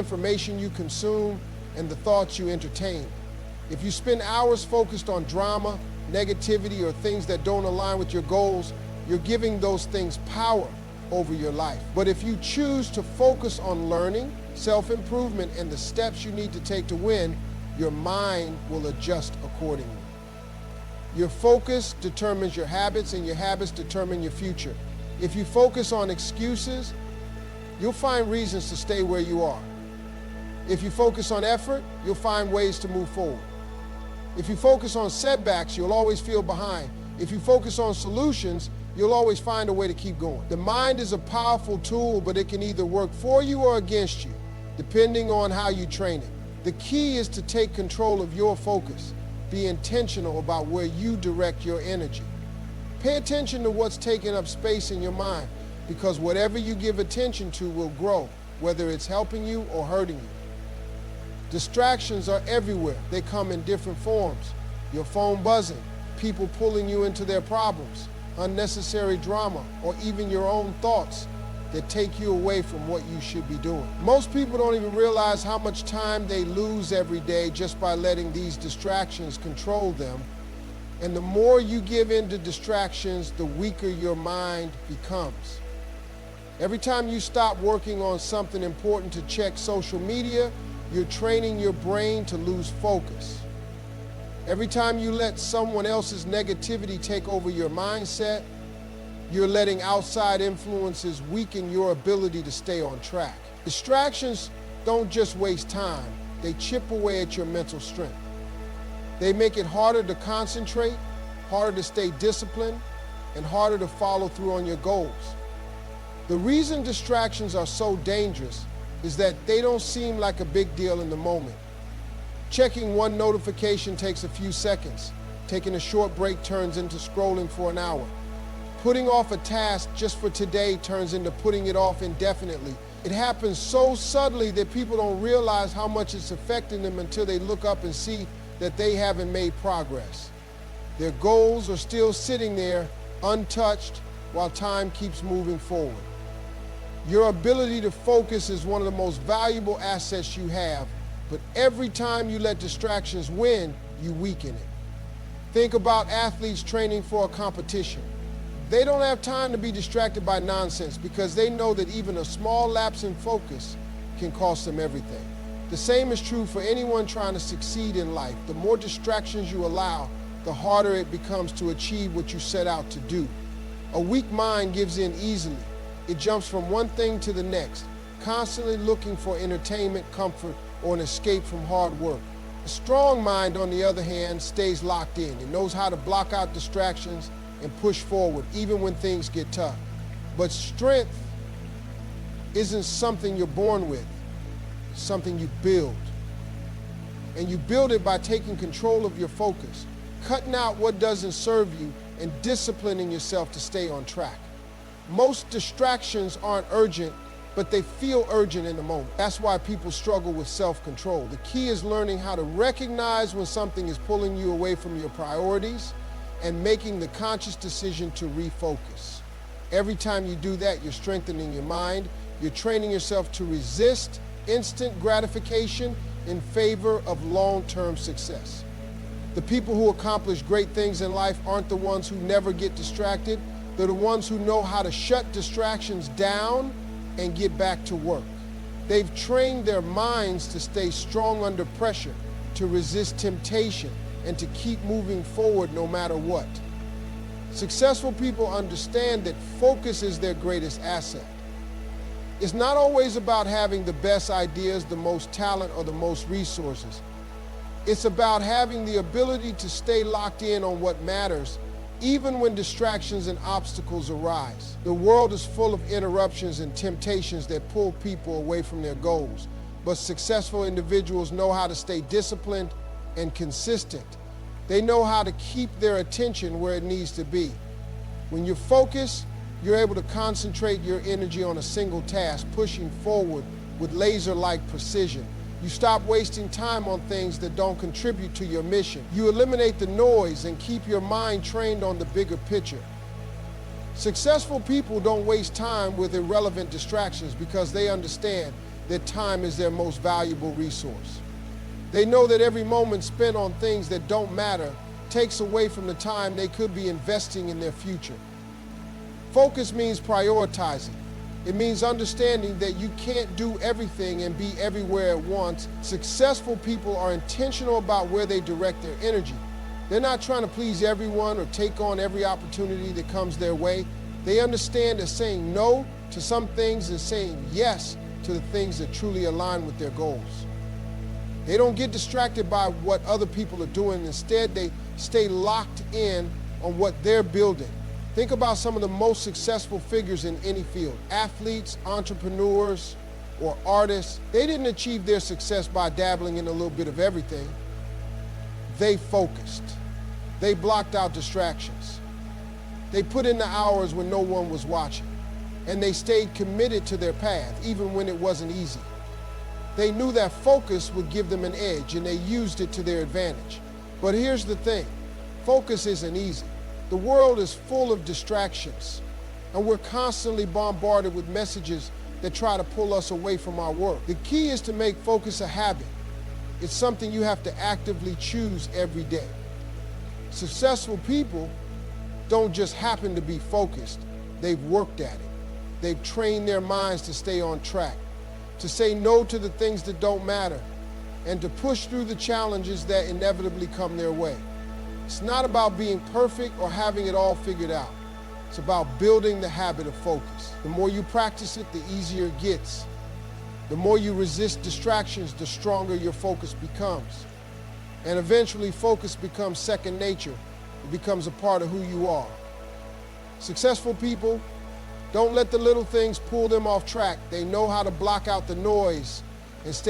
information you consume, and the thoughts you entertain. If you spend hours focused on drama, negativity, or things that don't align with your goals, you're giving those things power over your life. But if you choose to focus on learning, self-improvement, and the steps you need to take to win, your mind will adjust accordingly. Your focus determines your habits, and your habits determine your future. If you focus on excuses, you'll find reasons to stay where you are. If you focus on effort, you'll find ways to move forward. If you focus on setbacks, you'll always feel behind. If you focus on solutions, you'll always find a way to keep going. The mind is a powerful tool, but it can either work for you or against you, depending on how you train it. The key is to take control of your focus. Be intentional about where you direct your energy. Pay attention to what's taking up space in your mind, because whatever you give attention to will grow, whether it's helping you or hurting you. Distractions are everywhere. They come in different forms. Your phone buzzing, people pulling you into their problems, unnecessary drama, or even your own thoughts that take you away from what you should be doing. Most people don't even realize how much time they lose every day just by letting these distractions control them. And the more you give in to distractions, the weaker your mind becomes. Every time you stop working on something important to check social media, you're training your brain to lose focus. Every time you let someone else's negativity take over your mindset, you're letting outside influences weaken your ability to stay on track. Distractions don't just waste time, they chip away at your mental strength. They make it harder to concentrate, harder to stay disciplined, and harder to follow through on your goals. The reason distractions are so dangerous is that they don't seem like a big deal in the moment. Checking one notification takes a few seconds. Taking a short break turns into scrolling for an hour. Putting off a task just for today turns into putting it off indefinitely. It happens so subtly that people don't realize how much it's affecting them until they look up and see that they haven't made progress. Their goals are still sitting there untouched while time keeps moving forward. Your ability to focus is one of the most valuable assets you have, but every time you let distractions win, you weaken it. Think about athletes training for a competition. They don't have time to be distracted by nonsense because they know that even a small lapse in focus can cost them everything. The same is true for anyone trying to succeed in life. The more distractions you allow, the harder it becomes to achieve what you set out to do. A weak mind gives in easily. It jumps from one thing to the next, constantly looking for entertainment, comfort, or an escape from hard work. A strong mind, on the other hand, stays locked in. It knows how to block out distractions and push forward, even when things get tough. But strength isn't something you're born with. It's something you build. And you build it by taking control of your focus, cutting out what doesn't serve you, and disciplining yourself to stay on track. Most distractions aren't urgent, but they feel urgent in the moment. That's why people struggle with self-control. The key is learning how to recognize when something is pulling you away from your priorities and making the conscious decision to refocus. Every time you do that, you're strengthening your mind. You're training yourself to resist instant gratification in favor of long-term success. The people who accomplish great things in life aren't the ones who never get distracted. They're the ones who know how to shut distractions down and get back to work. They've trained their minds to stay strong under pressure, to resist temptation, and to keep moving forward no matter what. Successful people understand that focus is their greatest asset. It's not always about having the best ideas, the most talent, or the most resources. It's about having the ability to stay locked in on what matters, even when distractions and obstacles arise. The world is full of interruptions and temptations that pull people away from their goals. But successful individuals know how to stay disciplined and consistent. They know how to keep their attention where it needs to be. When you're focused, you're able to concentrate your energy on a single task, pushing forward with laser-like precision. You stop wasting time on things that don't contribute to your mission. You eliminate the noise and keep your mind trained on the bigger picture. Successful people don't waste time with irrelevant distractions because they understand that time is their most valuable resource. They know that every moment spent on things that don't matter takes away from the time they could be investing in their future. Focus means prioritizing. It means understanding that you can't do everything and be everywhere at once. Successful people are intentional about where they direct their energy. They're not trying to please everyone or take on every opportunity that comes their way. They understand that saying no to some things is saying yes to the things that truly align with their goals. They don't get distracted by what other people are doing. Instead, they stay locked in on what they're building. Think about some of the most successful figures in any field. Athletes, entrepreneurs, or artists. They didn't achieve their success by dabbling in a little bit of everything. They focused. They blocked out distractions. They put in the hours when no one was watching. And they stayed committed to their path, even when it wasn't easy. They knew that focus would give them an edge, and they used it to their advantage. But here's the thing, focus isn't easy. The world is full of distractions, and we're constantly bombarded with messages that try to pull us away from our work. The key is to make focus a habit. It's something you have to actively choose every day. Successful people don't just happen to be focused, they've worked at it. They've trained their minds to stay on track, to say no to the things that don't matter, and to push through the challenges that inevitably come their way. It's not about being perfect or having it all figured out. It's about building the habit of focus. The more you practice it, the easier it gets. The more you resist distractions, the stronger your focus becomes. And eventually, focus becomes second nature. It becomes a part of who you are. Successful people don't let the little things pull them off track. They know how to block out the noise and stay